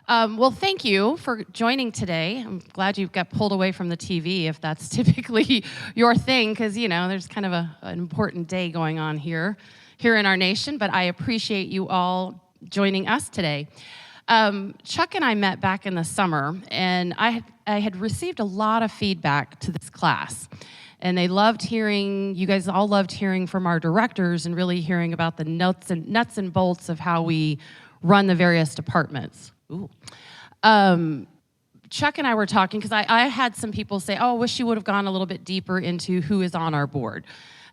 Well, thank you for joining today. I'm glad you got pulled away from the TV if that's typically your thing, because, there's kind of an important day going on here in our nation, but I appreciate you all joining us today. Chuck and I met back in the summer, and I had received a lot of feedback to this class. And they loved hearing, you guys all loved hearing from our directors and really hearing about the nuts and bolts of how we run the various departments. Ooh. Chuck and I were talking, because I had some people say, oh, I wish you would have gone a little bit deeper into who is on our board.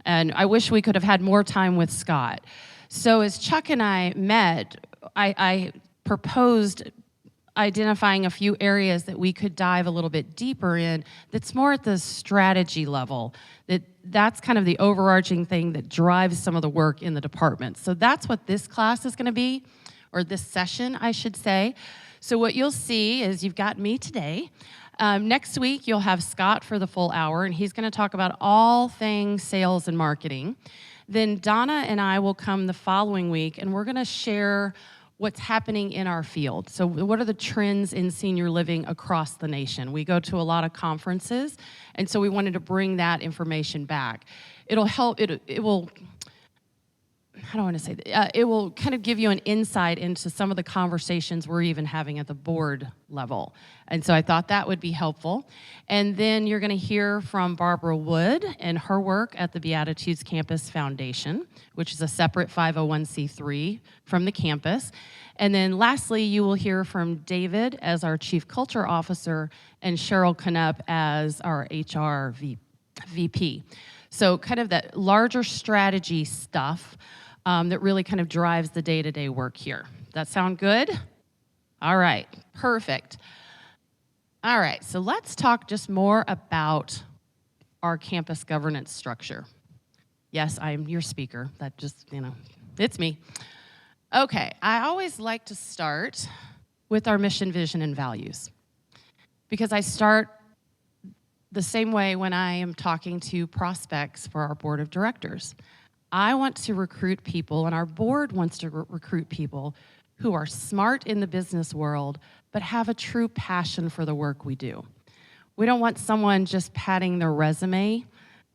And I wish we could have had more time with Scott. So as Chuck and I met, I proposed identifying a few areas that we could dive a little bit deeper in that's more at the strategy level. That's kind of the overarching thing that drives some of the work in the department. So that's what this class is going to be, or this session, I should say. So what you'll see is you've got me today. Next week, you'll have Scott for the full hour, and he's going to talk about all things sales and marketing. Then Donna and I will come the following week, and we're going to share what's happening in our field. So what are the trends in senior living across the nation? We go to a lot of conferences, and so we wanted to bring that information back. It'll help, it will, how do I want to say that? It will kind of give you an insight into some of the conversations we're even having at the board level. And so I thought that would be helpful. And then you're going to hear from Barbara Wood and her work at the Beatitudes Campus Foundation, which is a separate 501c3 from the campus. And then lastly, you will hear from David as our Chief Culture Officer and Cheryl Knupp as our HR VP. So kind of that larger strategy stuff that really kind of drives the day-to-day work here. That sound good? All right, perfect. All right, so let's talk just more about our campus governance structure. Yes, I'm your speaker. That just, it's me. Okay, I always like to start with our mission, vision, and values, because I start the same way when I am talking to prospects for our board of directors. I want to recruit people, and our board wants to recruit people who are smart in the business world, but have a true passion for the work we do. We don't want someone just padding their resume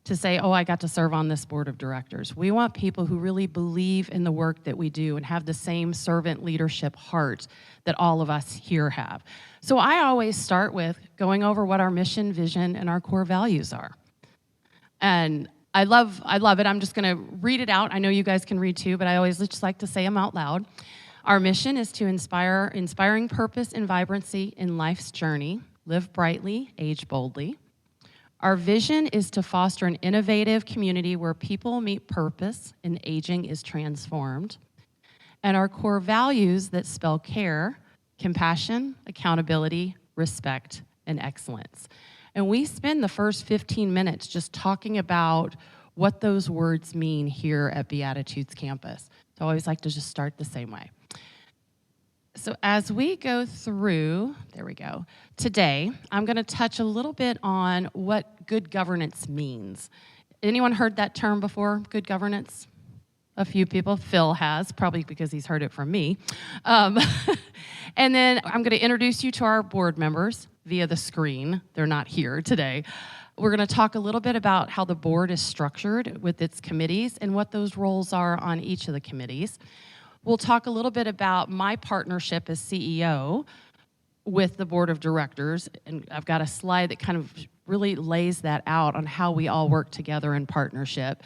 to say, oh, I got to serve on this board of directors. We want people who really believe in the work that we do and have the same servant leadership heart that all of us here have. So I always start with going over what our mission, vision, and our core values are. And I love it. I'm just going to read it out. I know you guys can read too, but I always just like to say them out loud. Our mission is to inspiring purpose and vibrancy in life's journey, live brightly, age boldly. Our vision is to foster an innovative community where people meet purpose and aging is transformed. And our core values that spell care, compassion, accountability, respect, and excellence. And we spend the first 15 minutes just talking about what those words mean here at Beatitudes Campus. So I always like to just start the same way. So as we go through, there we go, today, I'm going to touch a little bit on what good governance means. Anyone heard that term before, good governance? A few people. Phil has, probably because he's heard it from me. And then I'm going to introduce you to our board members via the screen. They're not here today. We're going to talk a little bit about how the board is structured with its committees and what those roles are on each of the committees. We'll talk a little bit about my partnership as CEO with the board of directors, and I've got a slide that kind of really lays that out on how we all work together in partnership.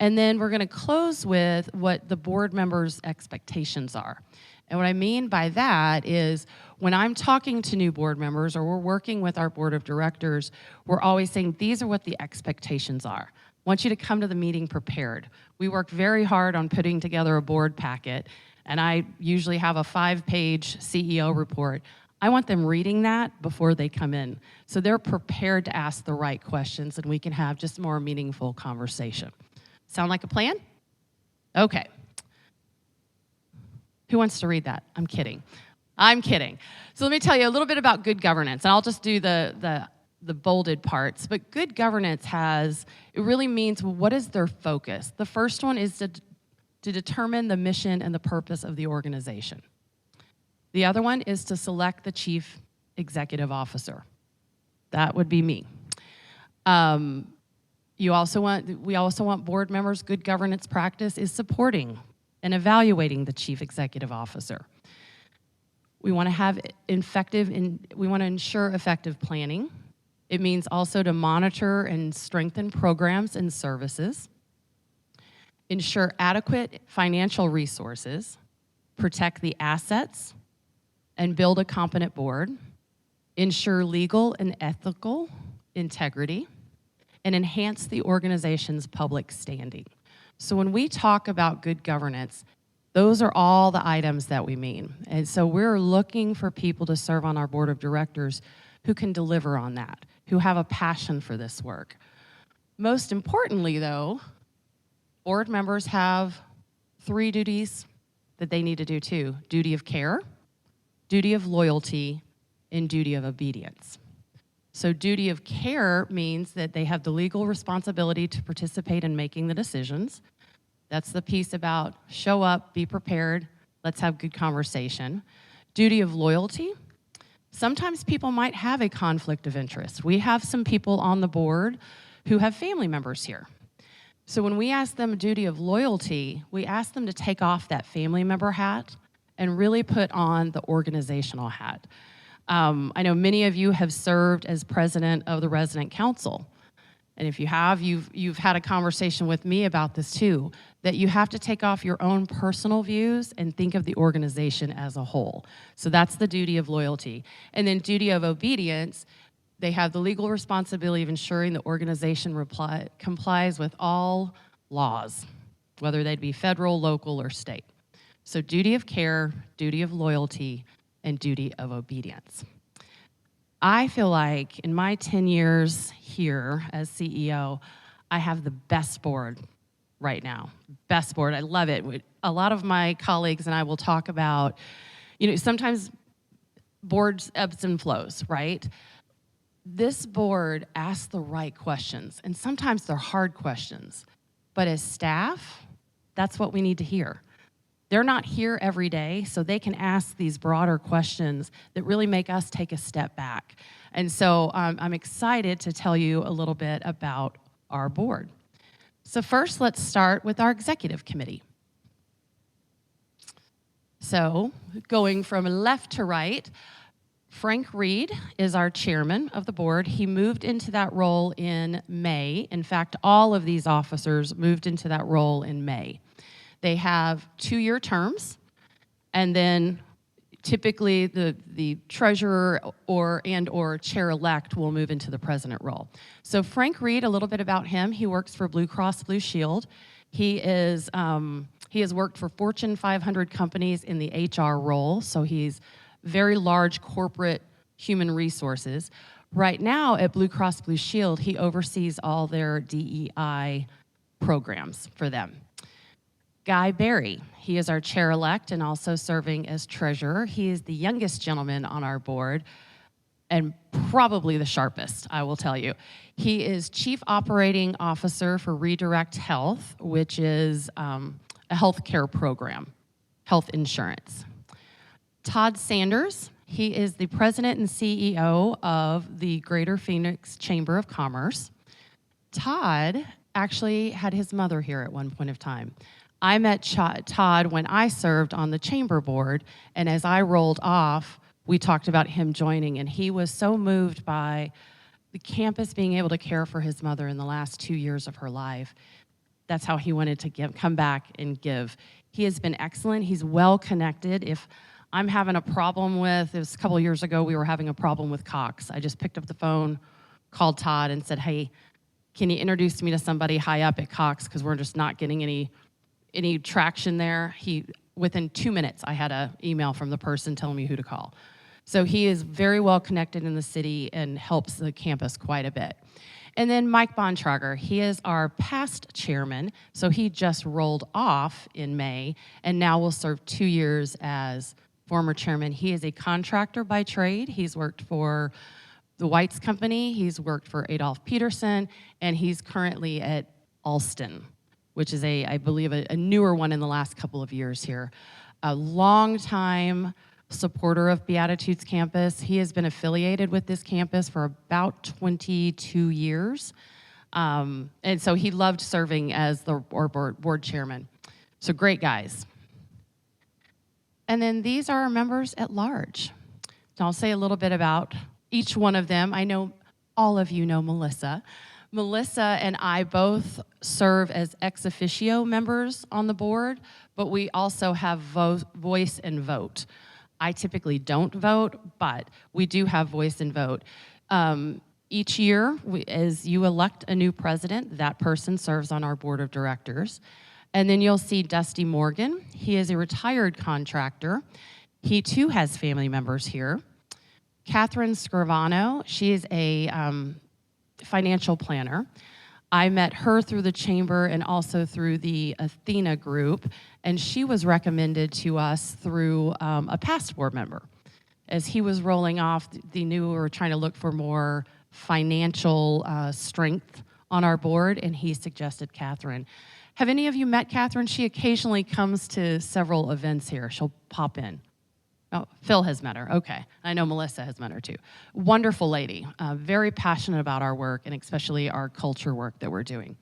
And then we're going to close with what the board members' expectations are. And what I mean by that is when I'm talking to new board members or we're working with our board of directors, we're always saying these are what the expectations are. I want you to come to the meeting prepared. We work very hard on putting together a board packet, and I usually have a 5-page CEO report. I want them reading that before they come in, so they're prepared to ask the right questions and we can have just more meaningful conversation. Sound like a plan? Okay. Who wants to read that? I'm kidding. So let me tell you a little bit about good governance, and I'll just do the bolded parts. But good governance it really means, what is their focus? The first one is to determine the mission and the purpose of the organization. The other one is to select the chief executive officer. That would be me. We also want board members. Good governance practice is supporting and evaluating the chief executive officer. We want to have we want to ensure effective planning. It means also to monitor and strengthen programs and services, ensure adequate financial resources, protect the assets, and build a competent board, ensure legal and ethical integrity, and enhance the organization's public standing. So when we talk about good governance, those are all the items that we mean. And so we're looking for people to serve on our board of directors who can deliver on that, who have a passion for this work. Most importantly, though, board members have 3 duties that they need to do too: duty of care, duty of loyalty, and duty of obedience. So duty of care means that they have the legal responsibility to participate in making the decisions. That's the piece about show up, be prepared, let's have good conversation. Duty of loyalty, sometimes people might have a conflict of interest. We have some people on the board who have family members here. So when we ask them duty of loyalty, we ask them to take off that family member hat and really put on the organizational hat. I know many of you have served as president of the resident council. And if you have, you've had a conversation with me about this too, that you have to take off your own personal views and think of the organization as a whole. So that's the duty of loyalty. And then duty of obedience, they have the legal responsibility of ensuring the organization complies with all laws, whether they'd be federal, local, or state. So duty of care, duty of loyalty, and duty of obedience. I feel like in my 10 years here as CEO, I have the best board right now. Best board, I love it. A lot of my colleagues and I will talk about, sometimes boards ebbs and flows, right? This board asks the right questions, and sometimes they're hard questions. But as staff, that's what we need to hear. They're not here every day, so they can ask these broader questions that really make us take a step back. And so I'm excited to tell you a little bit about our board. So first, let's start with our executive committee. So going from left to right, Frank Reed is our chairman of the board. He moved into that role in May. In fact, all of these officers moved into that role in May. They have 2-year terms, and then typically the treasurer or chair-elect will move into the president role. So Frank Reed, a little bit about him. He works for Blue Cross Blue Shield. He has worked for Fortune 500 companies in the HR role, so he's very large corporate human resources. Right now at Blue Cross Blue Shield, he oversees all their DEI programs for them. Guy Berry, he is our chair-elect and also serving as treasurer. He is the youngest gentleman on our board and probably the sharpest, I will tell you. He is Chief Operating Officer for Redirect Health, which is a healthcare program, health insurance. Todd Sanders, he is the president and CEO of the Greater Phoenix Chamber of Commerce. Todd actually had his mother here at one point of time. I met Todd when I served on the chamber board, and as I rolled off, we talked about him joining, and he was so moved by the campus being able to care for his mother in the last 2 years of her life. That's how he wanted to come back and give. He has been excellent. He's well connected. If I'm having a problem it was a couple of years ago, we were having a problem with Cox. I just picked up the phone, called Todd, and said, hey, can you introduce me to somebody high up at Cox, because we're just not getting any traction there. Within 2 minutes, I had an email from the person telling me who to call. So he is very well connected in the city and helps the campus quite a bit. And then Mike Bontrager, he is our past chairman, so he just rolled off in May and now will serve 2 years as former chairman. He is a contractor by trade. He's worked for the White's Company, he's worked for Adolf Peterson, and he's currently at Alston, which is I believe, a newer one in the last couple of years here. A long time supporter of Beatitudes Campus. He has been affiliated with this campus for about 22 years. And so he loved serving as the board chairman. So great guys. And then these are our members at large. So I'll say a little bit about each one of them. I know all of you know Melissa. Melissa and I both serve as ex officio members on the board, but we also have voice and vote. I typically don't vote, but we do have voice and vote. Each year, as you elect a new president, that person serves on our board of directors. And then you'll see Dusty Morgan. He is a retired contractor. He too has family members here. Catherine Scrivano, she is a financial planner. I met her through the chamber and also through the Athena group, and she was recommended to us through a past board member. As he was rolling off, we were trying to look for more financial strength on our board, and he suggested Catherine. Have any of you met Catherine? She occasionally comes to several events here. She'll pop in. Oh, Phil has met her. Okay. I know Melissa has met her too. Wonderful lady, very passionate about our work and especially our culture work that we're doing.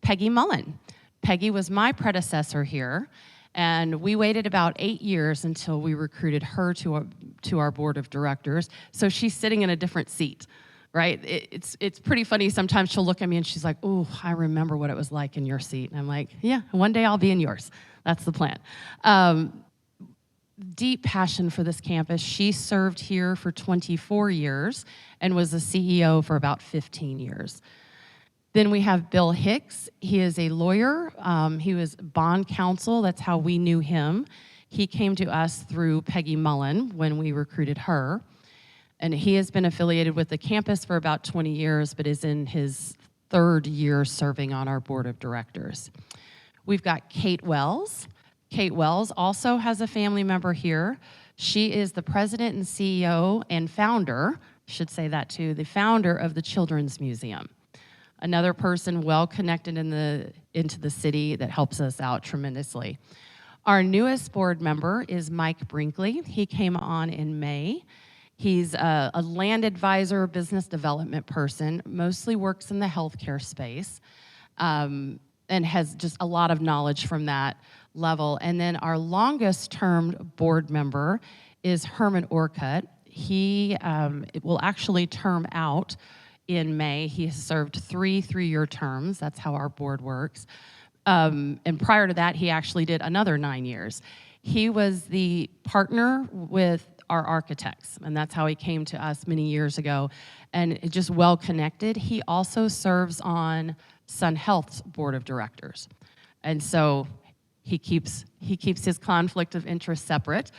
Peggy Mullen. Peggy was my predecessor here, and we waited about 8 years until we recruited her to our board of directors. So she's sitting in a different seat, right? It's pretty funny. Sometimes she'll look at me and she's like, "Oh, I remember what it was like in your seat." And I'm like, "Yeah, one day I'll be in yours." That's the plan. Deep passion for this campus. She served here for 24 years and was the CEO for about 15 years. Then we have Bill Hicks. He is a lawyer. He was bond counsel. That's how we knew him. He came to us through Peggy Mullen when we recruited her. And he has been affiliated with the campus for about 20 years, but is in his 3rd year serving on our board of directors. We've got Kate Wells. Kate Wells also has a family member here. She is the president and CEO and founder, should say that too, the founder of the Children's Museum. Another person well connected into the city that helps us out tremendously. Our newest board member is Mike Brinkley. He came on in May. He's a land advisor, business development person, mostly works in the healthcare space, and has just a lot of knowledge from that level. And then our longest term board member is Herman Orcutt. He will actually term out in May. He has served 3 3-year terms. That's how our board works. And prior to that, he actually did another 9 years. He was the partner with our architects, and that's how he came to us many years ago, and just well connected. He also serves on Sun Health's board of directors. And so he keeps his conflict of interest separate,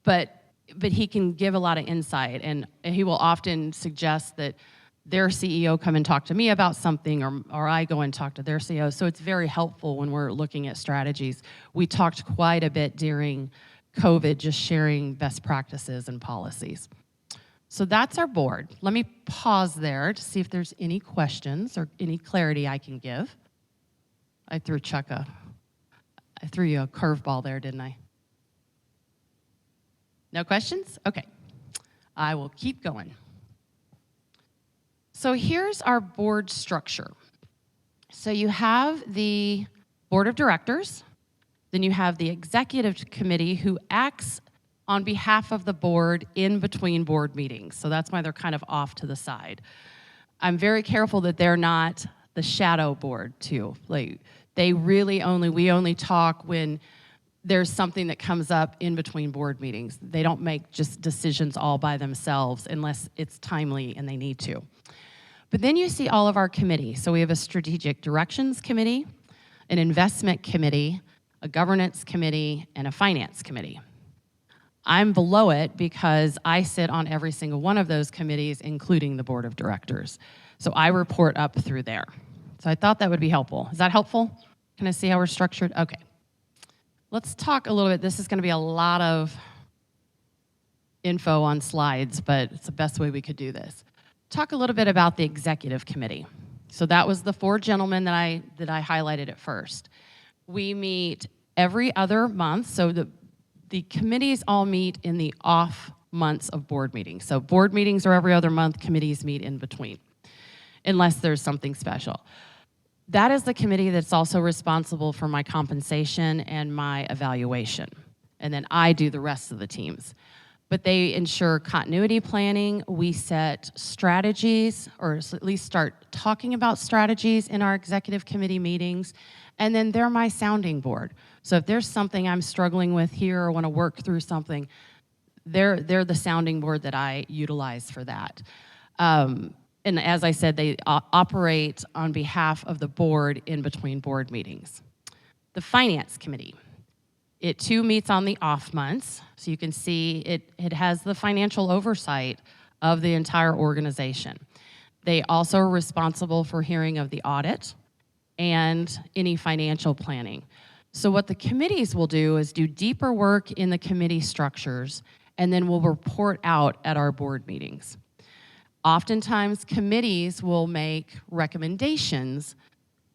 but he can give a lot of insight, and he will often suggest that their CEO come and talk to me about something, or I go and talk to their CEO. So it's very helpful when we're looking at strategies. We talked quite a bit during COVID, just sharing best practices and policies. So that's our board. Let me pause there to see if there's any questions or any clarity I can give. I threw you a curveball there, didn't I? No questions? Okay. I will keep going. So here's our board structure. So you have the board of directors, then you have the executive committee who acts on behalf of the board in between board meetings. So that's why they're kind of off to the side. I'm very careful that they're not the shadow board too. Like we only talk when there's something that comes up in between board meetings. They don't make just decisions all by themselves unless it's timely and they need to. But then you see all of our committees. So we have a strategic directions committee, an investment committee, a governance committee, and a finance committee. I'm below it because I sit on every single one of those committees, including the board of directors. So I report up through there. So I thought that would be helpful. Is that helpful? Can I see how we're structured? Okay. Let's talk a little bit. This is going to be a lot of info on slides, but it's the best way we could do this. Talk a little bit about the executive committee. So that was the 4 gentlemen that I highlighted at first. We meet every other month, so the the committees all meet in the off months of board meetings. So board meetings are every other month, committees meet in between, unless there's something special. That is the committee that's also responsible for my compensation and my evaluation. And then I do the rest of the teams. But they ensure continuity planning. We set strategies, or at least start talking about strategies in our executive committee meetings. And then they're my sounding board. So if there's something I'm struggling with here or want to work through something, they're the sounding board that I utilize for that. And as I said, they operate on behalf of the board in between board meetings. The Finance Committee. It too meets on the off months, so you can see it has the financial oversight of the entire organization. They also are responsible for hearing of the audit and any financial planning. So what the committees will do is do deeper work in the committee structures, and then we'll report out at our board meetings. Oftentimes, committees will make recommendations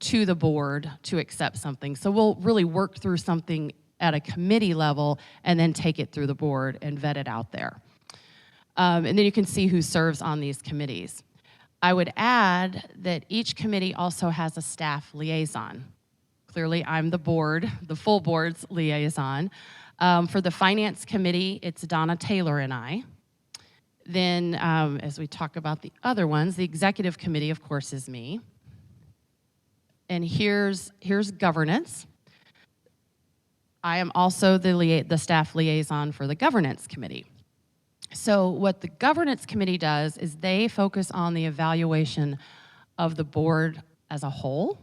to the board to accept something. So we'll really work through something at a committee level and then take it through the board and vet it out there. And then you can see who serves on these committees. I would add that each committee also has a staff liaison. Clearly, I'm the board, the full board's liaison. For the Finance Committee, it's Donna Taylor and I. Then, as we talk about the other ones, the Executive Committee, of course, is me. And here's Governance. I am also the staff liaison for the Governance Committee. So what the Governance Committee does is they focus on the evaluation of the board as a whole.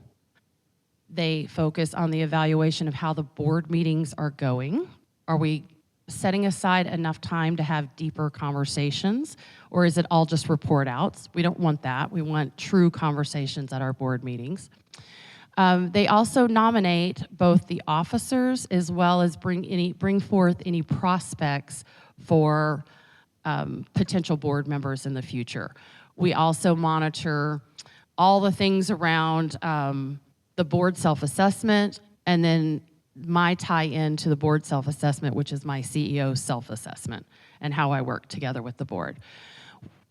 They focus on the evaluation of how the board meetings are going. Are we setting aside enough time to have deeper conversations, or is it all just report outs? We don't want that. We want true conversations at our board meetings. They also nominate both the officers as well as bring forth any prospects for potential board members in the future. We also monitor all the things around the board self-assessment, and then my tie-in to the board self-assessment, which is my CEO self-assessment, and how I work together with the board.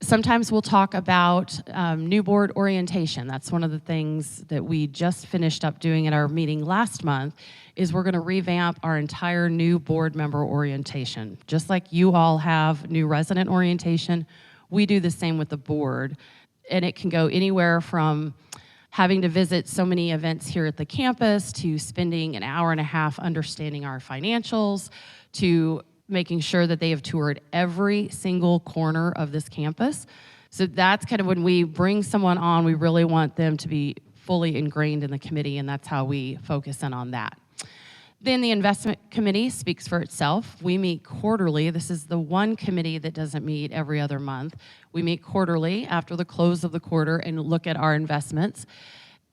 Sometimes we'll talk about new board orientation. That's one of the things that we just finished up doing at our meeting last month, is we're gonna revamp our entire new board member orientation. Just like you all have new resident orientation, we do the same with the board. And it can go anywhere from having to visit so many events here at the campus, to spending an hour and a half understanding our financials, to making sure that they have toured every single corner of this campus. So that's kind of when we bring someone on, we really want them to be fully ingrained in the committee, and that's how we focus in on that. Then the Investment Committee speaks for itself. We meet quarterly. This is the one committee that doesn't meet every other month. We meet quarterly after the close of the quarter and look at our investments.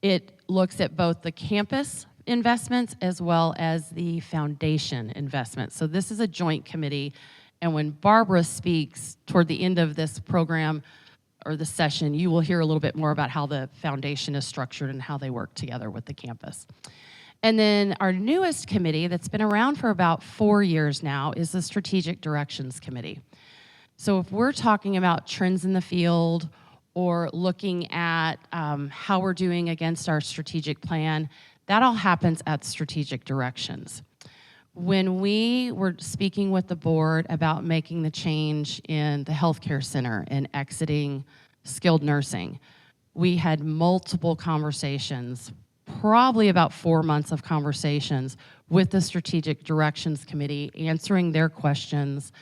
It looks at both the campus investments as well as the foundation investments. So this is a joint committee, and when Barbara speaks toward the end of this program or the session, you will hear a little bit more about how the foundation is structured and how they work together with the campus. And then our newest committee, that's been around for about 4 years now, is the Strategic Directions Committee. So if we're talking about trends in the field or looking at how we're doing against our strategic plan, that all happens at Strategic Directions. When we were speaking with the board about making the change in the healthcare center and exiting skilled nursing, we had multiple conversations, probably about 4 months of conversations with the Strategic Directions Committee, answering their questions.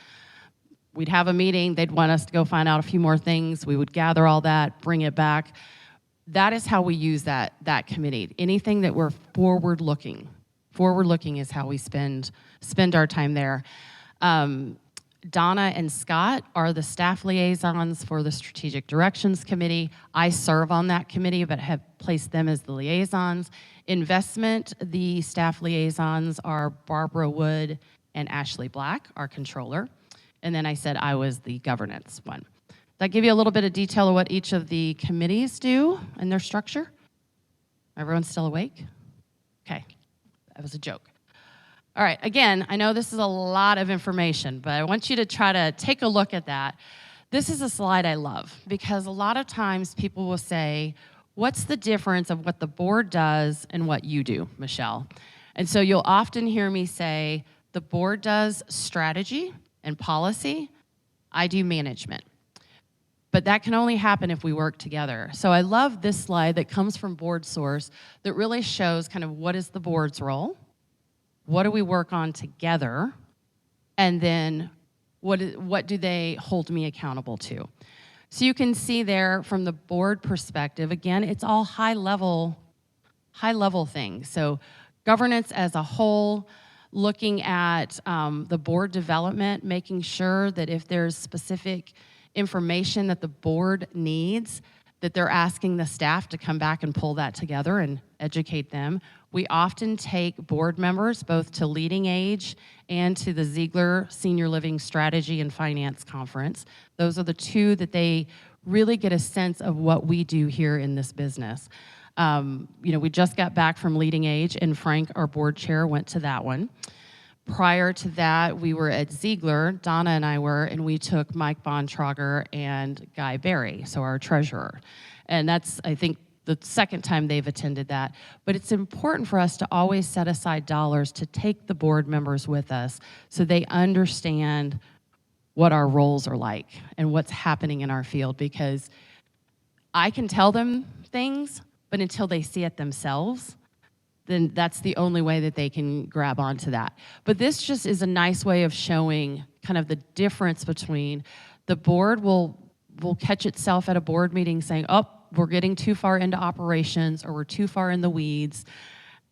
We'd have a meeting, they'd want us to go find out a few more things, we would gather all that, bring it back. That is how we use that committee. Anything that we're forward-looking is how we spend our time there. Donna and Scott are the staff liaisons for the Strategic Directions Committee. I serve on that committee, but have placed them as the liaisons. Investment, the staff liaisons are Barbara Wood and Ashley Black, our controller. And then I said I was the governance one. That give you a little bit of detail of what each of the committees do and their structure? Everyone still awake? Okay, that was a joke. All right, again, I know this is a lot of information, but I want you to try to take a look at that. This is a slide I love because a lot of times people will say, what's the difference of what the board does and what you do, Michelle? And so you'll often hear me say, the board does strategy and policy, I do management. But that can only happen if we work together. So I love this slide that comes from Board Source that really shows kind of what is the board's role, what do we work on together, and then what do they hold me accountable to? So you can see there from the board perspective, again, it's all high level things. So governance as a whole, looking at the board development, making sure that if there's specific information that the board needs, that they're asking the staff to come back and pull that together and educate them. We often take board members both to Leading Age and to the Ziegler Senior Living Strategy and Finance Conference. Those are the two that they really get a sense of what we do here in this business. We just got back from Leading Age, and Frank, our board chair, went to that one. Prior to that, we were at Ziegler, Donna and I were, and we took Mike Bontrager and Guy Berry, so our treasurer. And that's, I think, the second time they've attended that. But it's important for us to always set aside dollars to take the board members with us so they understand what our roles are like and what's happening in our field, because I can tell them things, but until they see it themselves, then that's the only way that they can grab onto that. But this just is a nice way of showing kind of the difference between the board will catch itself at a board meeting saying, oh, we're getting too far into operations or we're too far in the weeds,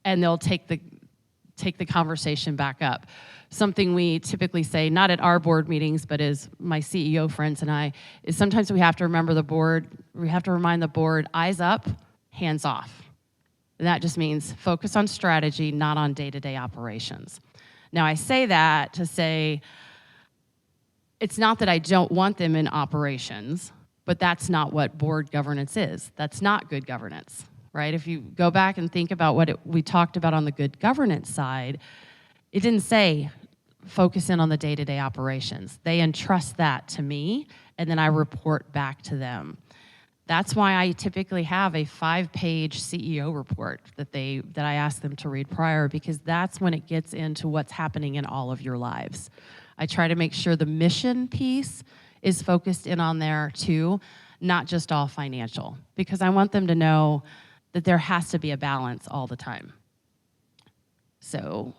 and they'll take the conversation back up. Something we typically say, not at our board meetings, but as my CEO friends and I, is sometimes we have to remind the board, eyes up, hands off. And that just means focus on strategy, not on day-to-day operations. Now, I say that to say it's not that I don't want them in operations, but that's not what board governance is. That's not good governance, right? If you go back and think about what we talked about on the good governance side, it didn't say focus in on the day-to-day operations. They entrust that to me, and then I report back to them. That's why I typically have a 5-page CEO report that I ask them to read prior, because that's when it gets into what's happening in all of your lives. I try to make sure the mission piece is focused in on there too, not just all financial, because I want them to know that there has to be a balance all the time. So,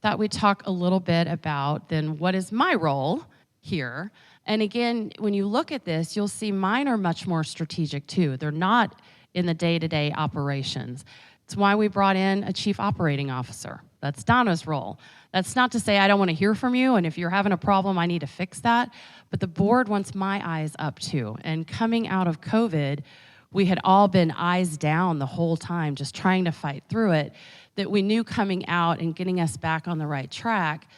thought we'd talk a little bit about then what is my role here. And again, when you look at this, you'll see mine are much more strategic too. They're not in the day-to-day operations. It's why we brought in a chief operating officer. That's Donna's role. That's not to say I don't want to hear from you, and if you're having a problem, I need to fix that. But the board wants my eyes up too. And coming out of COVID, we had all been eyes down the whole time, just trying to fight through it, that we knew coming out and getting us back on the right track,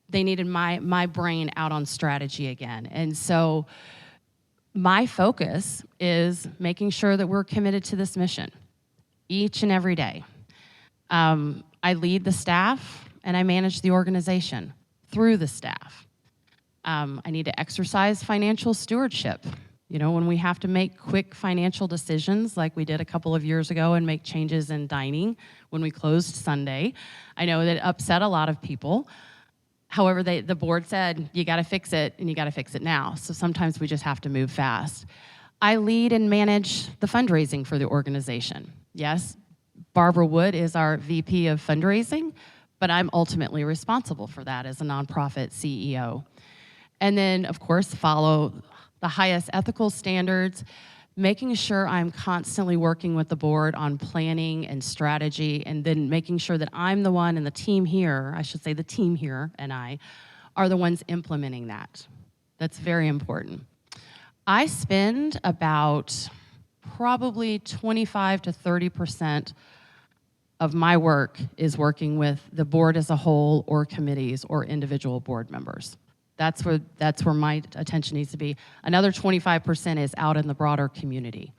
they needed my brain out on strategy again. And so my focus is making sure that we're committed to this mission each and every day. I lead the staff and I manage the organization through the staff. I need to exercise financial stewardship. You know, when we have to make quick financial decisions like we did a couple of years ago and make changes in dining when we closed Sunday, I know that it upset a lot of people. However, the board said, you got to fix it, and you got to fix it now. So sometimes we just have to move fast. I lead and manage the fundraising for the organization. Yes, Barbara Wood is our VP of fundraising, but I'm ultimately responsible for that as a nonprofit CEO. And then, of course, follow the highest ethical standards, making sure I'm constantly working with the board on planning and strategy, and then making sure that I'm the one and the team here, I should say the team here and I, are the ones implementing that. That's very important. I spend about probably 25 to 30% of my work is working with the board as a whole or committees or individual board members. That's where my attention needs to be. Another 25% is out in the broader community,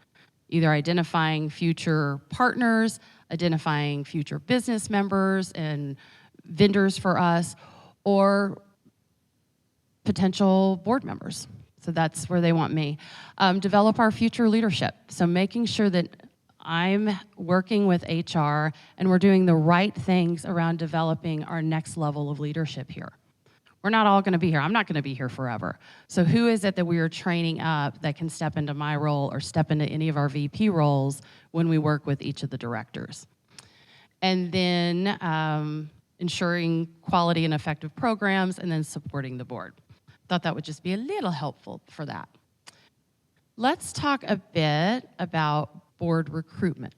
either identifying future partners, identifying future business members and vendors for us, or potential board members. So that's where they want me. Develop our future leadership. So making sure that I'm working with HR and we're doing the right things around developing our next level of leadership here. We're not all gonna be here. I'm not gonna be here forever. So who is it that we are training up that can step into my role or step into any of our VP roles when we work with each of the directors? And then ensuring quality and effective programs, and then supporting the board. Thought that would just be a little helpful for that. Let's talk a bit about board recruitment.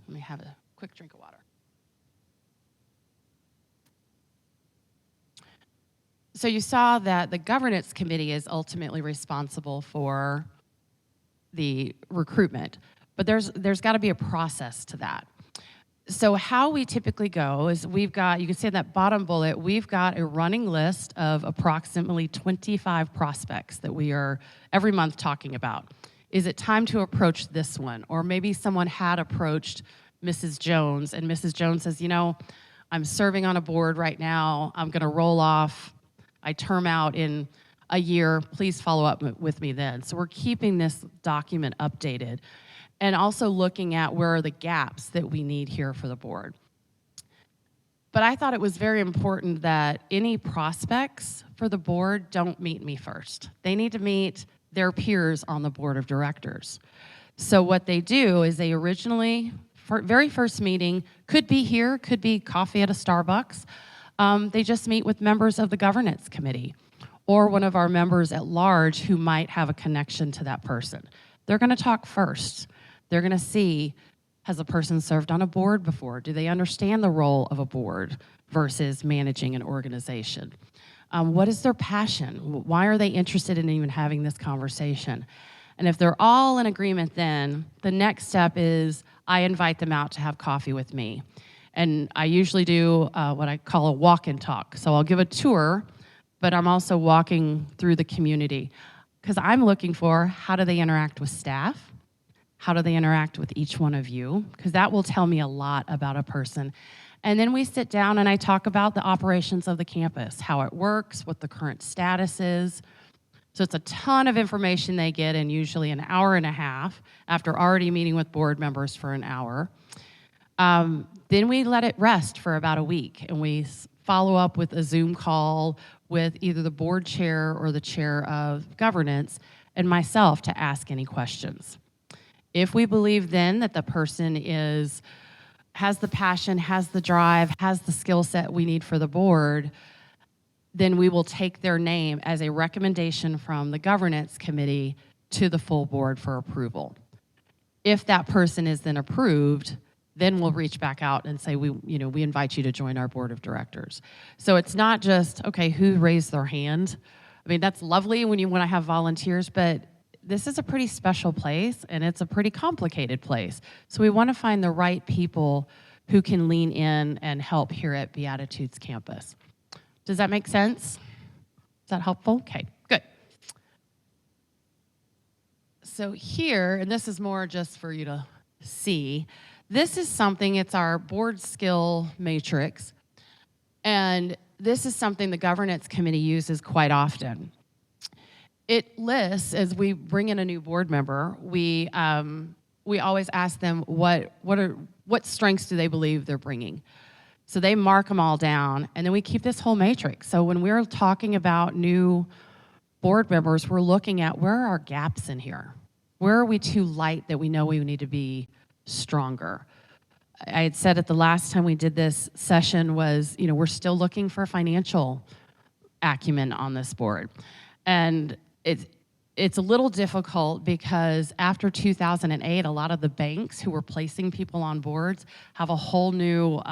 Let me have a quick drink of water. So you saw that the governance committee is ultimately responsible for the recruitment, but there's got to be a process to that. So how we typically go is we've got, you can see in that bottom bullet, we've got a running list of approximately 25 prospects that we are every month talking about. Is it time to approach this one? Or maybe someone had approached Mrs. Jones, and Mrs. Jones says, you know, I'm serving on a board right now, I'm gonna roll off, I term out in a year, please follow up with me then. So we're keeping this document updated, and also looking at where are the gaps that we need here for the board. But I thought it was very important that any prospects for the board don't meet me first. They need to meet their peers on the board of directors. So what they do is they originally, very first meeting, could be here, could be coffee at a Starbucks. They just meet with members of the governance committee or one of our members at large who might have a connection to that person. They're gonna talk first. They're gonna see, has a person served on a board before? Do they understand the role of a board versus managing an organization? What is their passion? Why are they interested in even having this conversation? And if they're all in agreement, then the next step is I invite them out to have coffee with me. And I usually do what I call a walk and talk. So I'll give a tour, but I'm also walking through the community because I'm looking for how do they interact with staff? How do they interact with each one of you? Because that will tell me a lot about a person. And then we sit down and I talk about the operations of the campus, how it works, what the current status is. So it's a ton of information they get in usually an hour and a half after already meeting with board members for an hour. Then we let it rest for about a week and we follow up with a Zoom call with either the board chair or the chair of governance and myself to ask any questions. If we believe then that the person has the passion, has the drive, has the skill set we need for the board, then we will take their name as a recommendation from the governance committee to the full board for approval. If that person is then approved, then we'll reach back out and say, we invite you to join our board of directors. So it's not just, okay, who raised their hand? I mean, that's lovely when you want to have volunteers, but this is a pretty special place and it's a pretty complicated place. So we want to find the right people who can lean in and help here at Beatitudes campus. Does that make sense? Is that helpful? Okay, good. So here, and this is more just for you to see, this is something, it's our board skill matrix, and this is something the governance committee uses quite often. It lists, as we bring in a new board member, we always ask them what strengths do they believe they're bringing. So they mark them all down, and then we keep this whole matrix. So when we're talking about new board members, we're looking at where are our gaps in here? Where are we too light that we know we need to be stronger? I had said at the last time we did this session was, we're still looking for financial acumen on this board. And it's a little difficult because after 2008, a lot of the banks who were placing people on boards have a whole new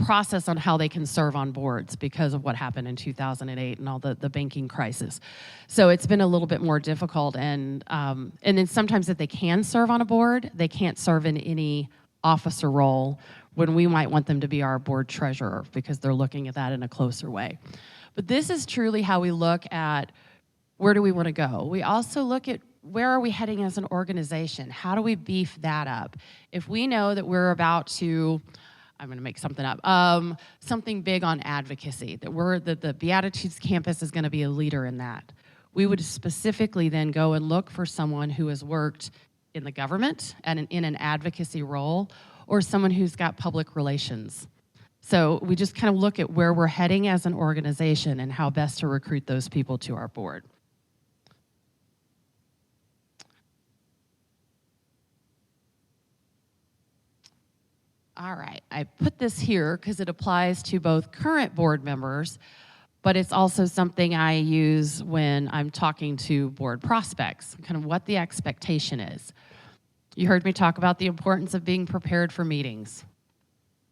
process on how they can serve on boards because of what happened in 2008 and all the banking crisis. So it's been a little bit more difficult, and then sometimes if they can serve on a board, they can't serve in any officer role when we might want them to be our board treasurer because they're looking at that in a closer way. But this is truly how we look at where do we want to go. We also look at where are we heading as an organization? How do we beef that up? If we know that we're about to, I'm going to make something up, something big on advocacy, that the Beatitudes campus is going to be a leader in that, we would specifically then go and look for someone who has worked in the government and in an advocacy role, or someone who's got public relations. So we just kind of look at where we're heading as an organization and how best to recruit those people to our board. All right, I put this here because it applies to both current board members, but it's also something I use when I'm talking to board prospects, kind of what the expectation is. You heard me talk about the importance of being prepared for meetings.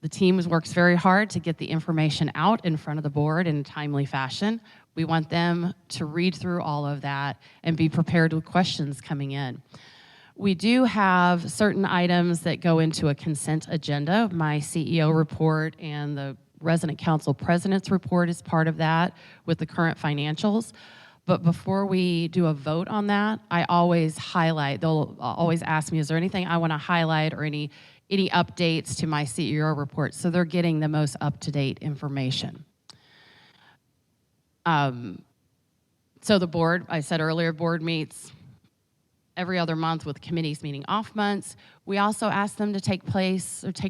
The team works very hard to get the information out in front of the board in a timely fashion. We want them to read through all of that and be prepared with questions coming in. We do have certain items that go into a consent agenda. My CEO report and the resident council president's report is part of that with the current financials. But before we do a vote on that, I always highlight, they'll always ask me, is there anything I want to highlight or any updates to my CEO report, so they're getting the most up-to-date information. So the board, I said earlier, board meets every other month with committees meeting off months. We also ask them to take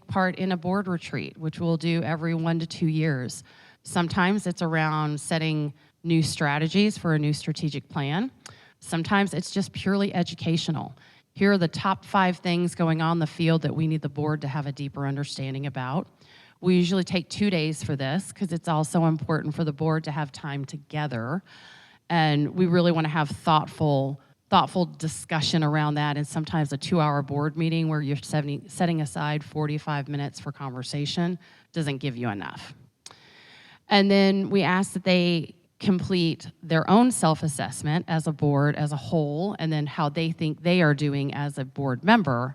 part in a board retreat, which we'll do every 1 to 2 years. Sometimes it's around setting new strategies for a new strategic plan. Sometimes it's just purely educational. Here are the top 5 things going on in the field that we need the board to have a deeper understanding about. We usually take 2 days for this because it's also important for the board to have time together. And we really want to have thoughtful discussion around that, and sometimes a 2-hour board meeting where you're setting aside 45 minutes for conversation doesn't give you enough. And then we ask that they complete their own self-assessment as a board as a whole, and then how they think they are doing as a board member.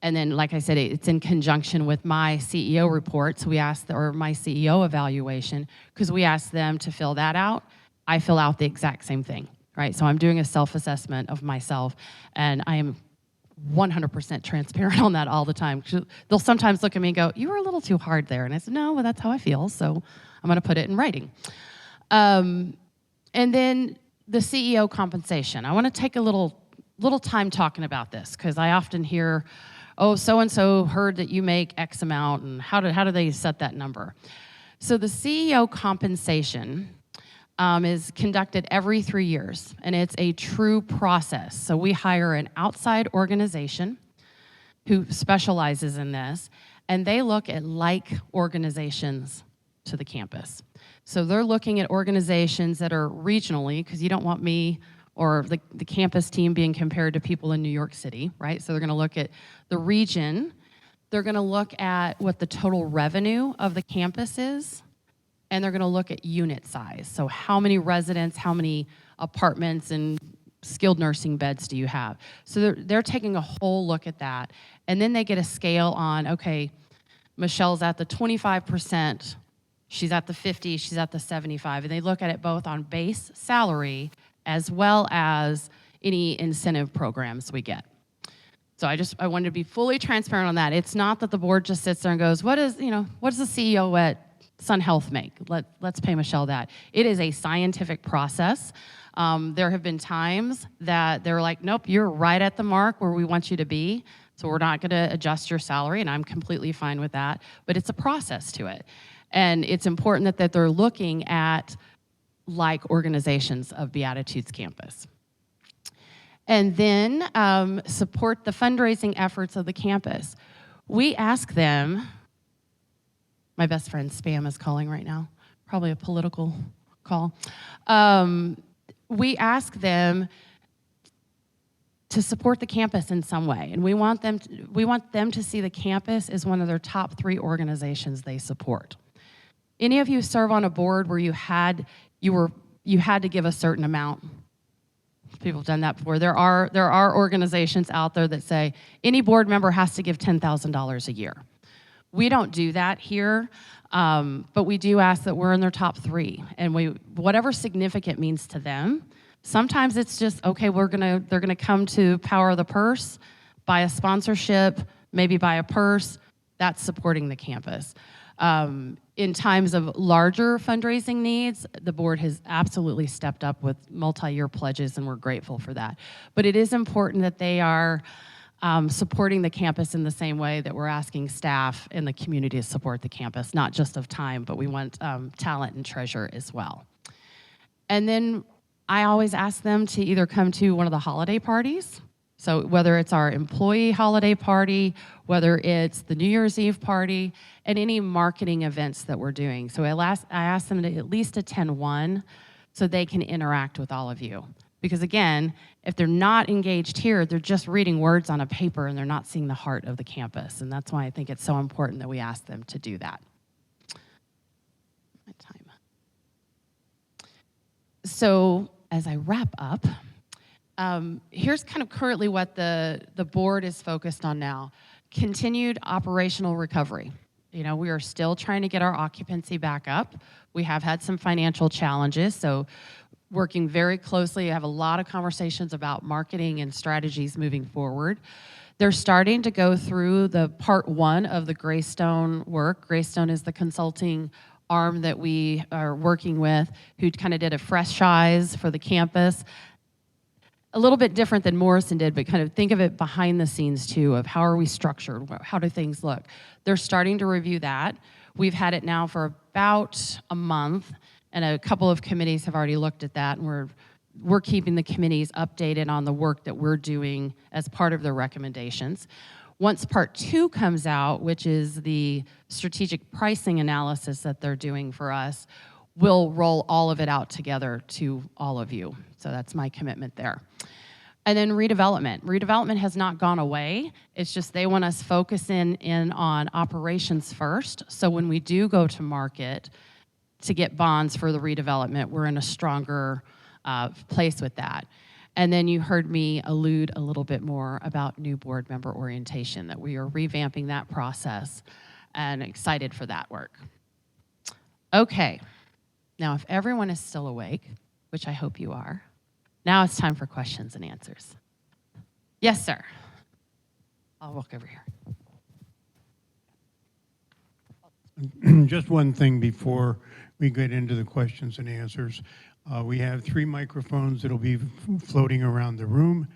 And then, like I said, it's in conjunction with my CEO report, so we ask, or my CEO evaluation, because we ask them to fill that out. I fill out the exact same thing, right? So I'm doing a self-assessment of myself, and I am 100% transparent on that all the time. They'll sometimes look at me and go, "You were a little too hard there." And I said, "No, well, that's how I feel, so I'm going to put it in writing." And then the CEO compensation. I want to take a little time talking about this, because I often hear, "Oh, so-and-so heard that you make X amount, and how do they set that number?" So the CEO compensation is conducted every 3 years, and it's a true process. So we hire an outside organization who specializes in this, and they look at like organizations to the campus. So they're looking at organizations that are regionally, because you don't want me or the campus team being compared to people in New York City, right? So they're going to look at the region. They're going to look at what the total revenue of the campus is, and they're going to look at unit size. So how many residents, how many apartments and skilled nursing beds do you have? So they're taking a whole look at that. And then they get a scale on, okay, Michelle's at the 25%, she's at the 50, she's at the 75. And they look at it both on base salary as well as any incentive programs we get. So I wanted to be fully transparent on that. It's not that the board just sits there and goes, what does the CEO at Sun Health make? Let's pay Michelle that. It is a scientific process. There have been times that they're like, "Nope, you're right at the mark where we want you to be, so we're not going to adjust your salary," and I'm completely fine with that. But it's a process to it. And it's important that they're looking at like organizations of Beatitudes Campus. And then support the fundraising efforts of the campus. We ask them, my best friend Spam is calling right now, probably a political call. We ask them to support the campus in some way, and we want them to see the campus as one of their top 3 organizations they support. Any of you serve on a board where you had to give a certain amount? People have done that before. There are organizations out there that say any board member has to give $10,000 a year. We don't do that here, but we do ask that we're in their top 3, and whatever significant means to them. Sometimes it's just, okay, they're gonna come to Power of the Purse, buy a sponsorship, maybe buy a purse. That's supporting the campus. In times of larger fundraising needs, the board has absolutely stepped up with multi-year pledges, and we're grateful for that. But it is important that they are supporting the campus in the same way that we're asking staff in the community to support the campus, not just of time, but we want talent and treasure as well. And then I always ask them to either come to one of the holiday parties, so whether it's our employee holiday party, whether it's the New Year's Eve party, and any marketing events that we're doing. So I ask them to at least attend one so they can interact with all of you. Because again, if they're not engaged here, they're just reading words on a paper and they're not seeing the heart of the campus. And that's why I think it's so important that we ask them to do that. My time. So as I wrap up, here's kind of currently what the board is focused on now. Continued operational recovery. You know, we are still trying to get our occupancy back up. We have had some financial challenges, so working very closely. I have a lot of conversations about marketing and strategies moving forward. They're starting to go through the part one of the Greystone work. Greystone is the consulting arm that we are working with, who kind of did a fresh eyes for the campus. A little bit different than Morrison did, but kind of think of it behind the scenes too, of how are we structured, how do things look. They're starting to review that. We've had it now for about a month, and a couple of committees have already looked at that, and we're keeping the committees updated on the work that we're doing as part of their recommendations. Once part two comes out, which is the strategic pricing analysis that they're doing for us, we'll roll all of it out together to all of you. So that's my commitment there. And then redevelopment. Redevelopment has not gone away. It's just they want us focusing in on operations first. So when we do go to market to get bonds for the redevelopment, we're in a stronger place with that. And then you heard me allude a little bit more about new board member orientation, that we are revamping that process and excited for that work. Okay, now if everyone is still awake, which I hope you are, now it's time for questions and answers. Yes, sir. I'll walk over here. Just one thing before we get into the questions and answers. We have 3 microphones that'll be floating around the room.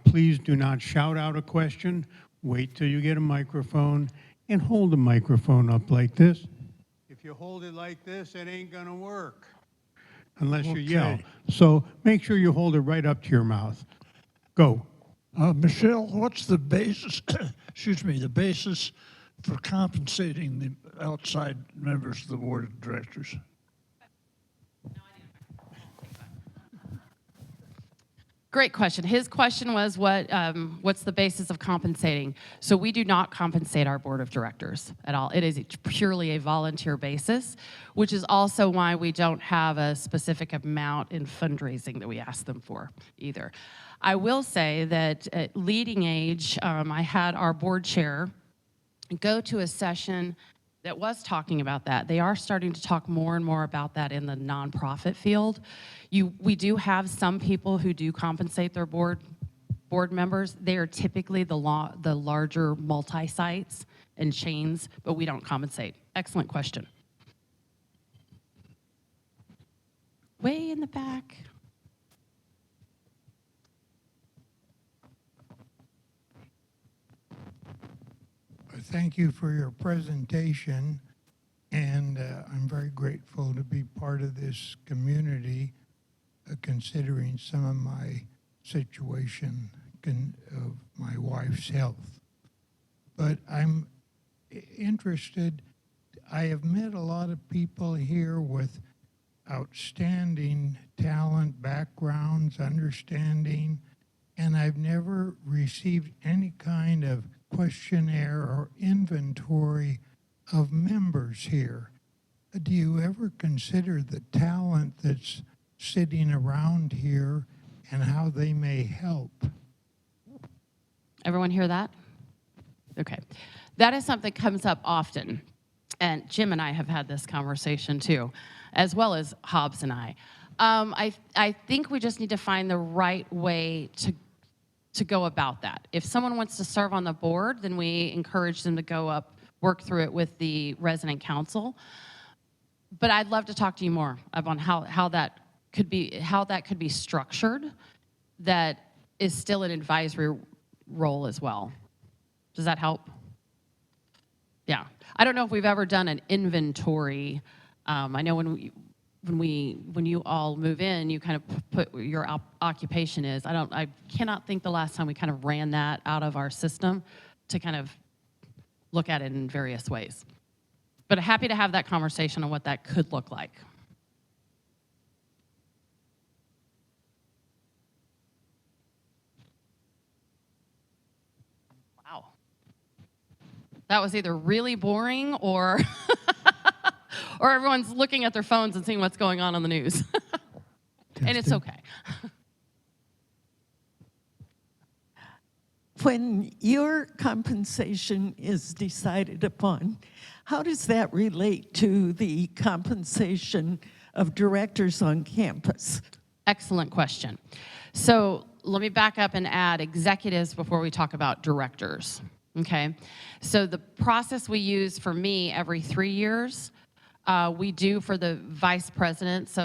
Please do not shout out a question. Wait till you get a microphone and hold the microphone up like this. If you hold it like this, it ain't gonna work unless you yell. So make sure you hold it right up to your mouth. Go. Michelle, what's the basis, excuse me, the basis for compensating the outside members of the board of directors? Great question. His question was what's the basis of compensating? So we do not compensate our board of directors at all. It is purely a volunteer basis, which is also why we don't have a specific amount in fundraising that we ask them for either. I will say that at Leading Age, I had our board chair go to a session that was talking about that. They are starting to talk more and more about that in the nonprofit field. We do have some people who do compensate their board members. They are typically the larger multi-sites and chains, but we don't compensate. Excellent question. Way in the back. Thank you for your presentation, and I'm very grateful to be part of this community, considering some of my situation of my wife's health. But I'm interested, I have met a lot of people here with outstanding talent, backgrounds, understanding, and I've never received any kind of questionnaire or inventory of members here. Do you ever consider the talent that's sitting around here and how they may help? Everyone hear that? Okay. That is something that comes up often. And Jim and I have had this conversation too, as well as Hobbs and I. I think we just need to find the right way to go about that. If someone wants to serve on the board, then we encourage them to go up, work through it with the resident council. But I'd love to talk to you more about how that could be structured that is still an advisory role as well. Does that help? Yeah. I don't know if we've ever done an inventory. I know when you all move in, you kind of put what your occupation is. I cannot think the last time we kind of ran that out of our system to kind of look at it in various ways. But happy to have that conversation on what that could look like. Wow. That was either really boring or or everyone's looking at their phones and seeing what's going on the news. And it's okay. When your compensation is decided upon, how does that relate to the compensation of directors on campus? Excellent question. So let me back up and add executives before we talk about directors, okay? So the process we use for me every 3 years, we do for the vice president,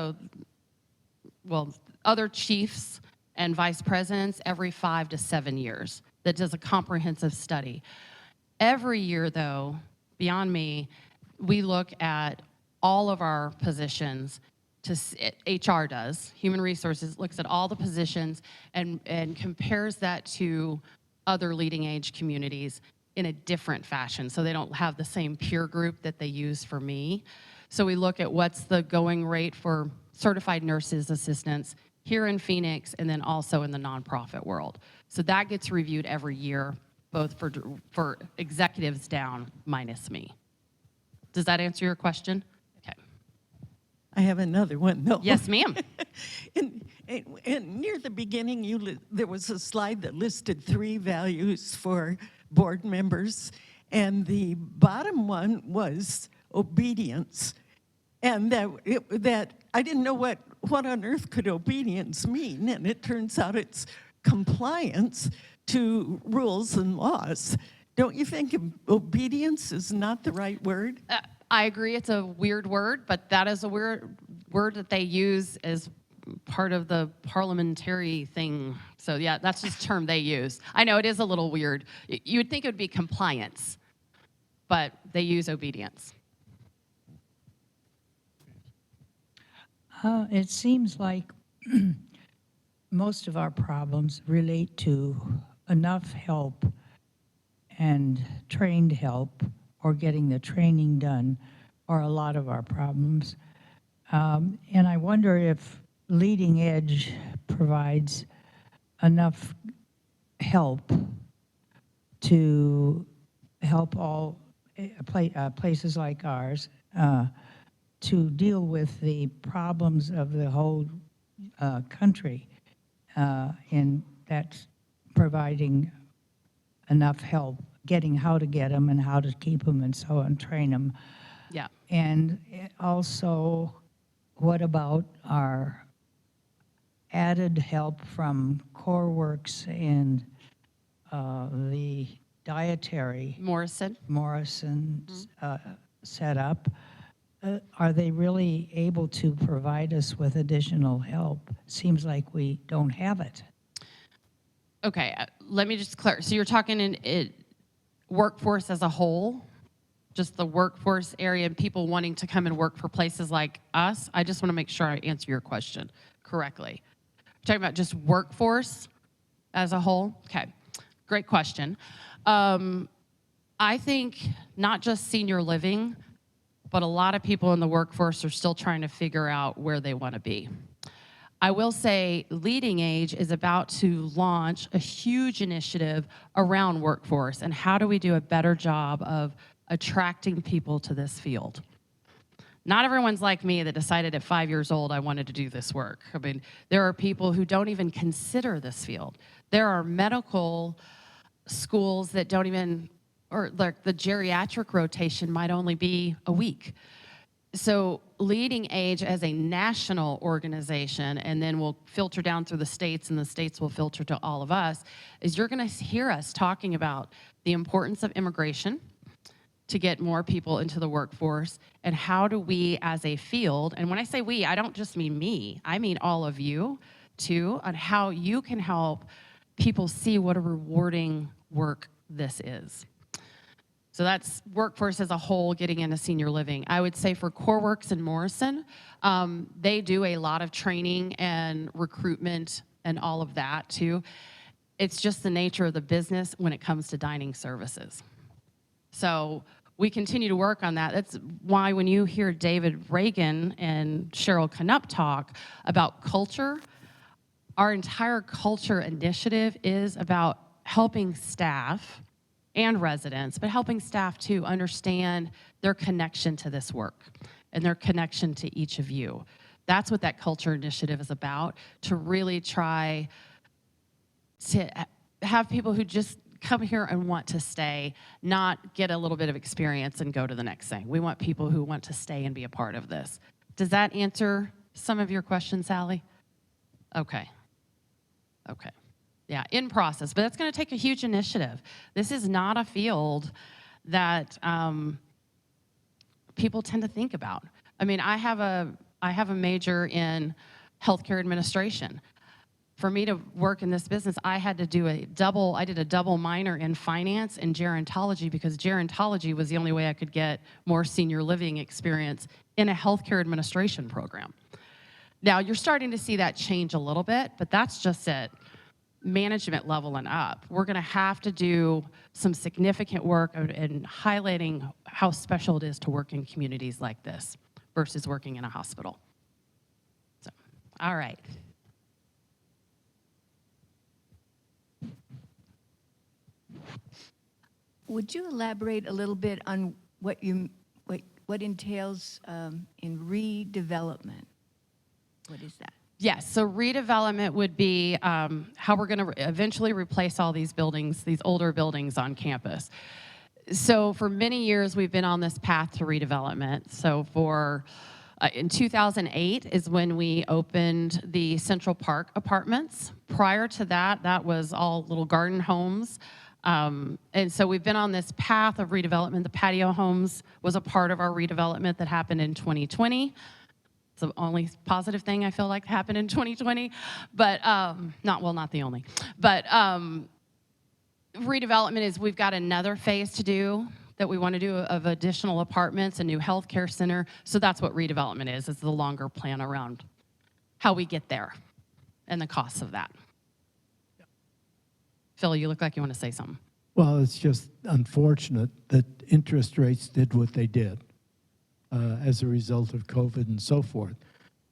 other chiefs and vice presidents every 5 to 7 years. That does a comprehensive study. Every year, though, beyond me, we look at all of our positions. HR does, Human Resources looks at all the positions and compares that to other leading age communities in a different fashion, so they don't have the same peer group that they use for me. So we look at what's the going rate for certified nurses assistants here in Phoenix and then also in the nonprofit world. So that gets reviewed every year, both for executives down minus me. Does that answer your question? Okay. I have another one, though. Yes, ma'am. And near the beginning, there was a slide that listed 3 values for board members, and the bottom one was obedience. And that I didn't know what on earth could obedience mean, and it turns out it's compliance to rules and laws. Don't you think obedience is not the right word? I agree it's a weird word, but that is a weird word that they use as part of the parliamentary thing. So yeah, that's just a term they use. I know it is a little weird. You would think it would be compliance, but they use obedience. It seems like most of our problems relate to enough help and trained help or getting the training done are a lot of our problems. And I wonder if Leading Edge provides enough help to help all places like ours to deal with the problems of the whole country, and that's providing enough help, getting how to get them and how to keep them and so on, train them. Yeah. And also, what about our added help from CoreWorks and the dietary Morrison's setup? Are they really able to provide us with additional help? Seems like we don't have it. Okay, let me just clarify. So you're talking in workforce as a whole, just the workforce area and people wanting to come and work for places like us? I just want to make sure I answer your question correctly. You're talking about just workforce as a whole? Okay, great question. I think not just senior living, but a lot of people in the workforce are still trying to figure out where they want to be. I will say Leading Age is about to launch a huge initiative around workforce and how do we do a better job of attracting people to this field. Not everyone's like me that decided at 5 years old I wanted to do this work. I mean, there are people who don't even consider this field. There are medical schools that don't even, or like the geriatric rotation might only be a week. So Leading Age as a national organization, and then we'll filter down through the states, and the states will filter to all of us, is you're going to hear us talking about the importance of immigration to get more people into the workforce, and how do we as a field, and when I say we, I don't just mean me, I mean all of you too, on how you can help people see what a rewarding work this is. So that's workforce as a whole, getting into senior living. I would say for CoreWorks and Morrison, they do a lot of training and recruitment and all of that too. It's just the nature of the business when it comes to dining services. So we continue to work on that. That's why when you hear David Reagan and Cheryl Knupp talk about culture, our entire culture initiative is about helping staff and residents, but helping staff to understand their connection to this work and their connection to each of you. That's what that culture initiative is about, to really try to have people who just come here and want to stay, not get a little bit of experience and go to the next thing. We want people who want to stay and be a part of this. Does that answer some of your questions, Sally? Okay. Okay. Yeah, in process, but that's going to take a huge initiative. This is not a field that people tend to think about. I mean, I have a major in healthcare administration. For me to work in this business, I had to do I did a double minor in finance and gerontology, because gerontology was the only way I could get more senior living experience in a healthcare administration program. Now, you're starting to see that change a little bit, but that's just at management level and up. We're going to have to do some significant work in highlighting how special it is to work in communities like this versus working in a hospital. So, all right. Would you elaborate a little bit on what entails in redevelopment? What is that? Yes, so redevelopment would be how we're going to eventually replace all these buildings, these older buildings on campus. So for many years, we've been on this path to redevelopment. So for in 2008 is when we opened the Central Park apartments. Prior to that, that was all little garden homes. And so we've been on this path of redevelopment. The patio homes was a part of our redevelopment that happened in 2020. It's the only positive thing I feel like happened in 2020, but not the only. But redevelopment is, we've got another phase to do that we want to do of additional apartments, a new healthcare center. So that's what redevelopment is the longer plan around how we get there and the costs of that. Phil, you look like you want to say something. Well, it's just unfortunate that interest rates did what they did as a result of COVID and so forth.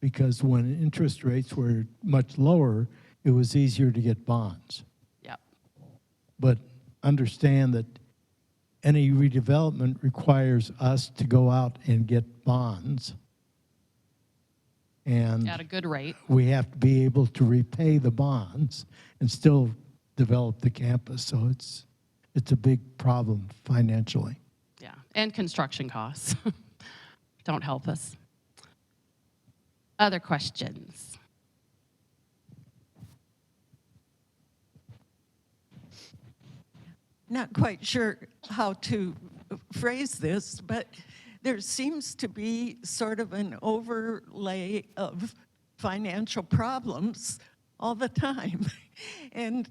Because when interest rates were much lower, it was easier to get bonds. Yep. But understand that any redevelopment requires us to go out and get bonds. And At a good rate. we have to be able to repay the bonds and still develop the campus. So it's a big problem financially. Yeah, and construction costs don't help us. Other questions? Not quite sure how to phrase this, but there seems to be sort of an overlay of financial problems all the time. And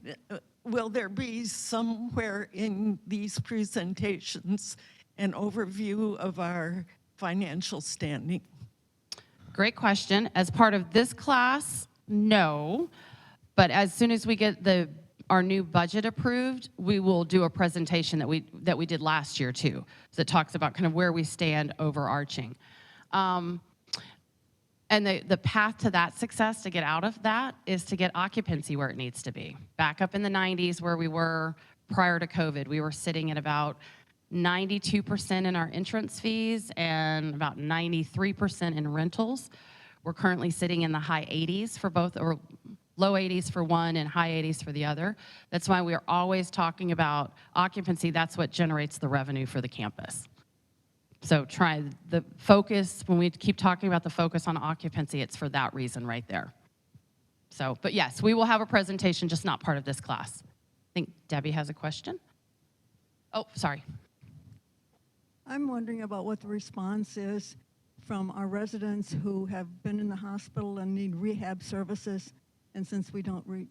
will there be somewhere in these presentations an overview of our financial standing? Great question. As part of this class, no. But as soon as we get our new budget approved, we will do a presentation that we did last year too, that talks about kind of where we stand overarching. And the path to that success, to get out of that, is to get occupancy where it needs to be. Back up in the 90s where we were prior to COVID, we were sitting at about 92% in our entrance fees and about 93% in rentals. We're currently sitting in the high 80s for both, or low 80s for one and high 80s for the other. That's why we're always talking about occupancy. That's what generates the revenue for the campus. So try the focus, when we keep talking about the focus on occupancy, it's for that reason right there. So, but yes, we will have a presentation, just not part of this class. I think Debbie has a question. Oh, sorry. I'm wondering about what the response is from our residents who have been in the hospital and need rehab services, and since we don't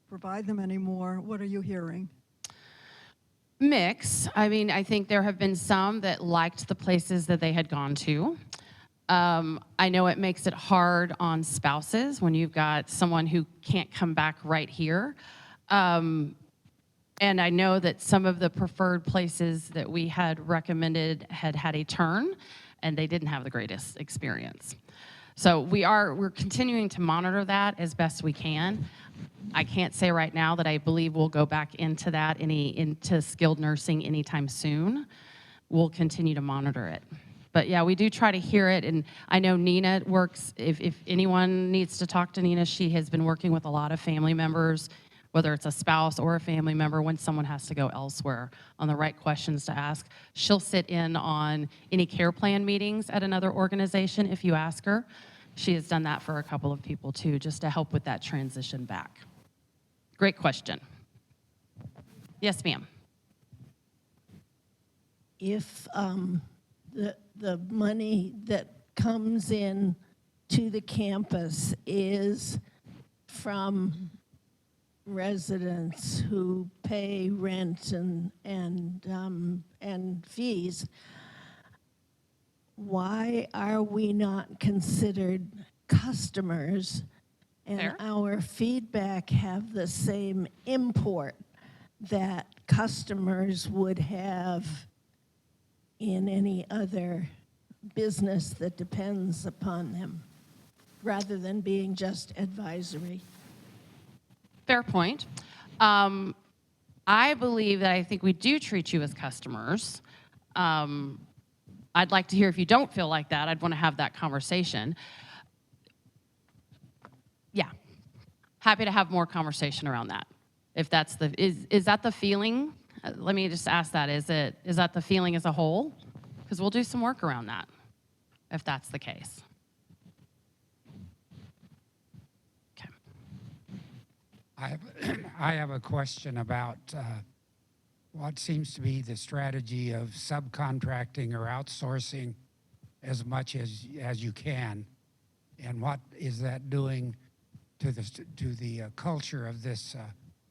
provide them anymore, what are you hearing? Mix. I mean, I think there have been some that liked the places that they had gone to. I know it makes it hard on spouses when you've got someone who can't come back right here. And I know that some of the preferred places that we had recommended had had a turn, and they didn't have the greatest experience. So we're continuing to monitor that as best we can. I can't say right now that I believe we'll go back into that, into skilled nursing anytime soon. We'll continue to monitor it. But yeah, we do try to hear it, and I know Nina works, if anyone needs to talk to Nina, she has been working with a lot of family members, whether it's a spouse or a family member, when someone has to go elsewhere, on the right questions to ask. She'll sit in on any care plan meetings at another organization if you ask her. She has done that for a couple of people too, just to help with that transition back. Great question. Yes, ma'am. If the money that comes in to the campus is from residents who pay rent and fees, why are we not considered customers and Fair. our feedback have the same import that customers would have in any other business that depends upon them, rather than being just advisory? Fair point. I believe that I think we do treat you as customers. I'd like to hear if you don't feel like that. I'd want to have that conversation. Yeah, happy to have more conversation around that. If that's is that the feeling? Let me just ask that. Is that the feeling as a whole? Because we'll do some work around that, if that's the case. Okay. I have a question about what seems to be the strategy of subcontracting or outsourcing as much as you can, and what is that doing to the culture of this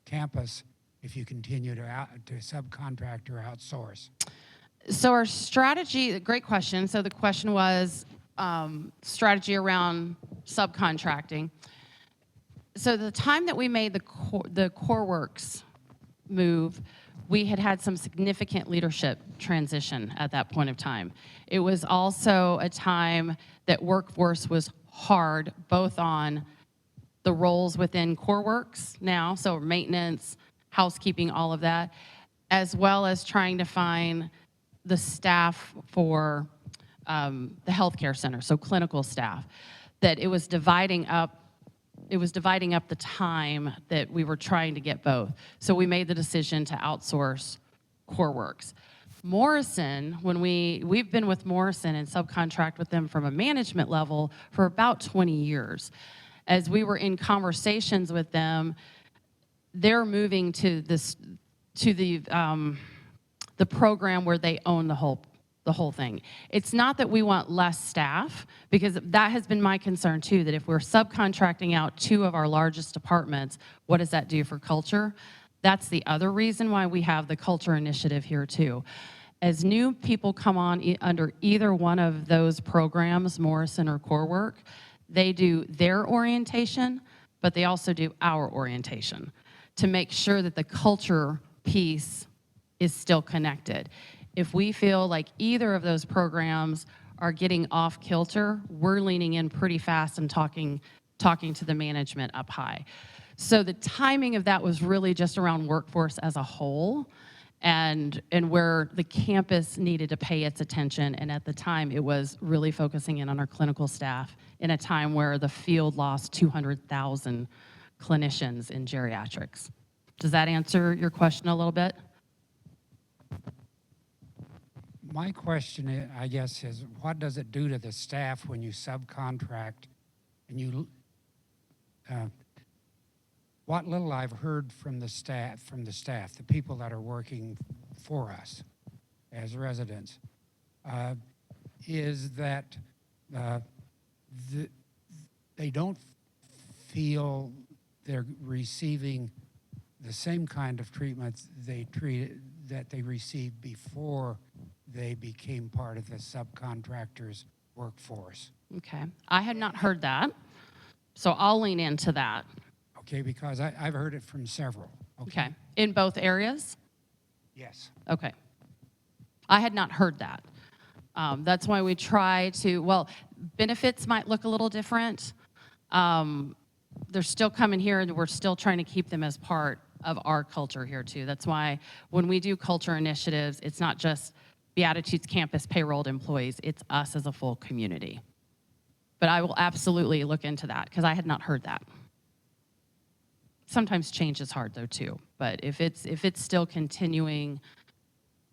campus if you continue to subcontract or outsource? So our strategy, great question. So the question was strategy around subcontracting. So the time that we made the CoreWorks move, we had some significant leadership transition at that point of time. It was also a time that workforce was hard, both on the roles within CoreWorks now, so maintenance, housekeeping, all of that, as well as trying to find the staff for the healthcare center, so clinical staff, that it was dividing up the time that we were trying to get both. So we made the decision to outsource CoreWorks. Morrison, when we've been with Morrison and subcontract with them from a management level for about 20 years. As we were in conversations with them, they're moving to the program where they own the whole thing. It's not that we want less staff, because that has been my concern too, that if we're subcontracting out 2 of our largest departments, what does that do for culture? That's the other reason why we have the culture initiative here too. As new people come on under either one of those programs, Morrison or CoreWork, they do their orientation, but they also do our orientation to make sure that the culture piece is still connected. If we feel like either of those programs are getting off kilter, we're leaning in pretty fast and talking to the management up high. So the timing of that was really just around workforce as a whole, and where the campus needed to pay its attention. And at the time, it was really focusing in on our clinical staff in a time where the field lost 200,000 clinicians in geriatrics. Does that answer your question a little bit? My question, I guess, is what does it do to the staff when you subcontract and you, what little I've heard from the staff, the people that are working for us as residents, is that they don't feel they're receiving the same kind of treatment that they received before they became part of the subcontractors' workforce. Okay. I had not heard that, so I'll lean into that. Okay, because I've heard it from several. Okay. In both areas? Yes. Okay. I had not heard that. That's why we try to, well, benefits might look a little different. They're still coming here, and we're still trying to keep them as part of our culture here, too. That's why when we do culture initiatives, it's not just Beatitudes Campus payrolled employees, it's us as a full community. But I will absolutely look into that, because I had not heard that. Sometimes change is hard, though, too. But if it's still continuing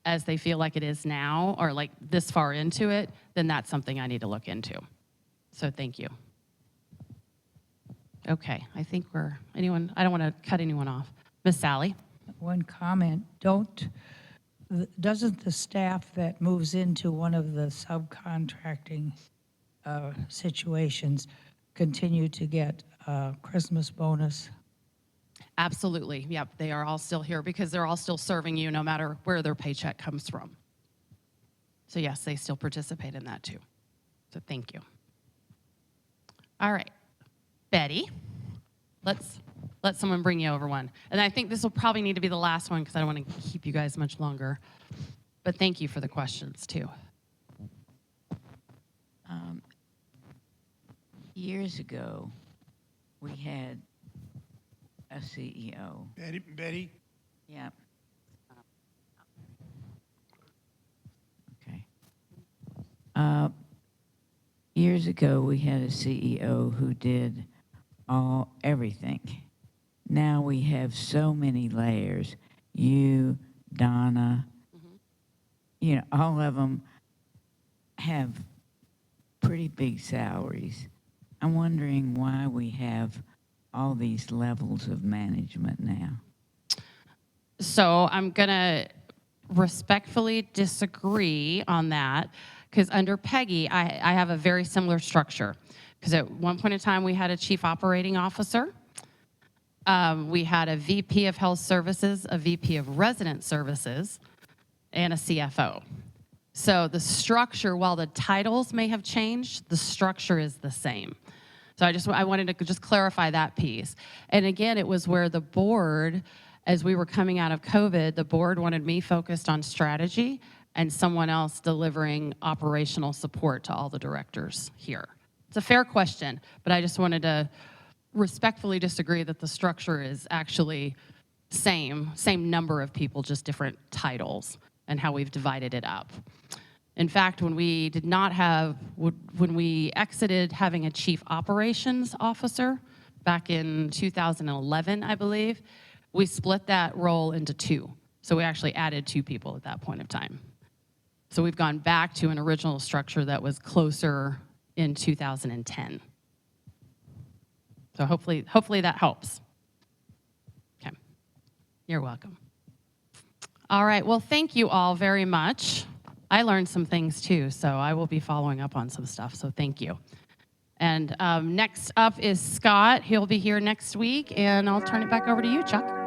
as they feel like it is now, or like this far into it, then that's something I need to look into. So thank you. Okay, I think I don't want to cut anyone off. Miss Sally? One comment, doesn't the staff that moves into one of the subcontracting situations continue to get a Christmas bonus? Absolutely, yep, they are all still here because they're all still serving you no matter where their paycheck comes from. So yes, they still participate in that too. So thank you. All right, Betty, let's let someone bring you over one. And I think this will probably need to be the last one because I don't want to keep you guys much longer. But thank you for the questions too. Years ago, we had a CEO. Betty? Yeah. Okay. Years ago, we had a CEO who did everything. Now we have so many layers. You, Donna, you know, all of them have pretty big salaries. I'm wondering why we have all these levels of management now. So I'm going to respectfully disagree on that because under Peggy, I have a very similar structure. Because at one point in time, we had a chief operating officer. We had a VP of health services, a VP of resident services, and a CFO. So the structure, while the titles may have changed, the structure is the same. So I wanted to just clarify that piece. And again, it was where the board, as we were coming out of COVID, the board wanted me focused on strategy and someone else delivering operational support to all the directors here. It's a fair question, but I just wanted to respectfully disagree that the structure is actually same number of people, just different titles and how we've divided it up. In fact, when we exited having a chief operations officer back in 2011, I believe, we split that role into two. So we actually added 2 people at that point of time. So we've gone back to an original structure that was closer in 2010. So hopefully that helps. Okay, you're welcome. All right, well, thank you all very much. I learned some things too, so I will be following up on some stuff, so thank you. And next up is Scott. He'll be here next week, and I'll turn it back over to you, Chuck.